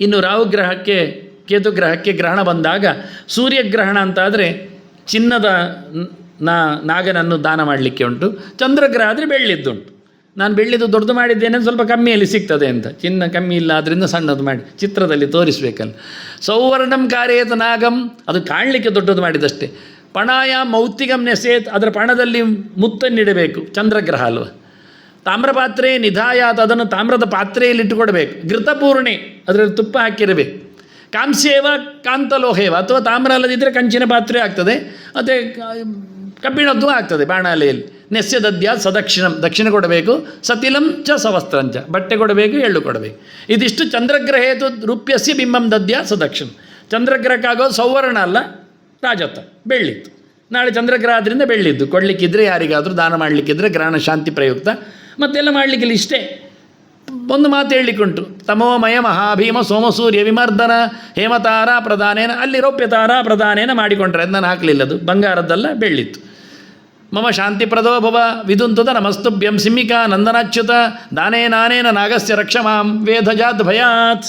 ಇನ್ನು ರಾಹುಗ್ರಹಕ್ಕೆ ಕೇತುಗ್ರಹಕ್ಕೆ ಗ್ರಹಣ ಬಂದಾಗ ಸೂರ್ಯಗ್ರಹಣ ಅಂತಾದರೆ ಚಿನ್ನದ ನಾಗನನ್ನು ದಾನ ಮಾಡಲಿಕ್ಕೆ ಉಂಟು. ಚಂದ್ರಗ್ರಹ ಆದರೆ ಬೆಳ್ಳಿದ್ದುಂಟು. ನಾನು ಬೆಳ್ಳಿದು ದೊಡ್ಡದು ಮಾಡಿದ್ದೇನೆ, ಸ್ವಲ್ಪ ಕಮ್ಮಿಯಲ್ಲಿ ಸಿಗ್ತದೆ ಅಂತ. ಚಿನ್ನ ಕಮ್ಮಿ ಇಲ್ಲ ಆದ್ದರಿಂದ ಸಣ್ಣದು ಮಾಡಿ ಚಿತ್ರದಲ್ಲಿ ತೋರಿಸಬೇಕಲ್ಲ. ಸೌವರ್ಣಂ ಕಾರ್ಯೇತ ನಾಗಂ, ಅದು ಕಾಣಲಿಕ್ಕೆ ದೊಡ್ಡದು ಮಾಡಿದಷ್ಟೇ. ಪಣಾಯ ಮೌಕ್ತಿಗಂ ನೆಸೇತ್, ಅದರ ಪಣದಲ್ಲಿ ಮುತ್ತನ್ನಿಡಬೇಕು, ಚಂದ್ರಗ್ರಹ ಅಲ್ವ. ತಾಮ್ರಪಾತ್ರೆ ನಿಧಾಯಾತ್, ಅದನ್ನು ತಾಮ್ರದ ಪಾತ್ರೆಯಲ್ಲಿ ಇಟ್ಟುಕೊಡಬೇಕು. ಘೃತಪೂರ್ಣೆ, ಅದರಲ್ಲಿ ತುಪ್ಪ ಹಾಕಿರಬೇಕು. ಕಾಂಸ್ಯೇವ ಕಾಂತಲೋಹೇವ, ಅಥವಾ ತಾಮ್ರ ಅಲ್ಲದಿದ್ದರೆ ಕಂಚಿನ ಪಾತ್ರೆ ಆಗ್ತದೆ, ಮತ್ತು ಕಬ್ಬಿಣದ್ದು ಆಗ್ತದೆ ಬಾಣಾಲೆಯಲ್ಲಿ. ನೆಸ್ಯ ದದ್ಯ ಸದಕ್ಷಿಣಂ, ದಕ್ಷಿಣ ಕೊಡಬೇಕು. ಸತಿಲಂ ಚ ಸವಸ್ತ್ರಂಚ, ಬಟ್ಟೆ ಕೊಡಬೇಕು, ಎಳ್ಳು ಕೊಡಬೇಕು. ಇದಿಷ್ಟು ಚಂದ್ರಗ್ರಹೇತು ರೂಪ್ಯಸ್ಯ ಬಿಂಬಂ ದದ್ಯ ಸದಕ್ಷಿಣ. ಚಂದ್ರಗ್ರಹಕ್ಕಾಗೋದು ಸೌವರ್ಣ ಅಲ್ಲ, ರಾಜತ್ವ, ಬೆಳ್ಳಿತ್ತು. ನಾಳೆ ಚಂದ್ರಗ್ರಹ ಆದ್ದರಿಂದ ಬೆಳ್ಳಿದ್ದು ಕೊಡಲಿಕ್ಕಿದ್ರೆ, ಯಾರಿಗಾದರೂ ದಾನ ಮಾಡಲಿಕ್ಕಿದ್ರೆ ಗ್ರಹಣ ಶಾಂತಿ ಪ್ರಯುಕ್ತ. ಮತ್ತೆಲ್ಲ ಮಾಡಲಿಕ್ಕಿಲ್ಲ, ಇಷ್ಟೇ. ಒಂದು ಮಾತು ಹೇಳಲಿಕ್ಕುಂಟು, ತಮೋಮಯ ಮಹಾಭೀಮ ಸೋಮಸೂರ್ಯ ವಿಮರ್ದನ ಹೇಮತಾರ ಪ್ರಧಾನೇನ, ಅಲ್ಲಿ ರೌಪ್ಯತಾರ ಪ್ರಧಾನೇನ ಮಾಡಿಕೊಂಡ್ರೆ, ಅದು ನಾನು ಹಾಕಲಿಲ್ಲದು, ಬಂಗಾರದ್ದಲ್ಲ, ಬೆಳ್ಳಿತ್ತು. ಮಮ ಶಾಂತಿಪ್ರದೋ ಭವ ವಿದುಂತುತ ನಮಸ್ತುಭ್ಯಂ ಸಿಂಹಿಕಾ ನಂದನಾಚ್ಯುತ ದಾನೇನಾನೇನ ನಾಗಸ್ಯ ರಕ್ಷಮಾಂ ವೇದಜಾತ್ ಭಯಾತ್.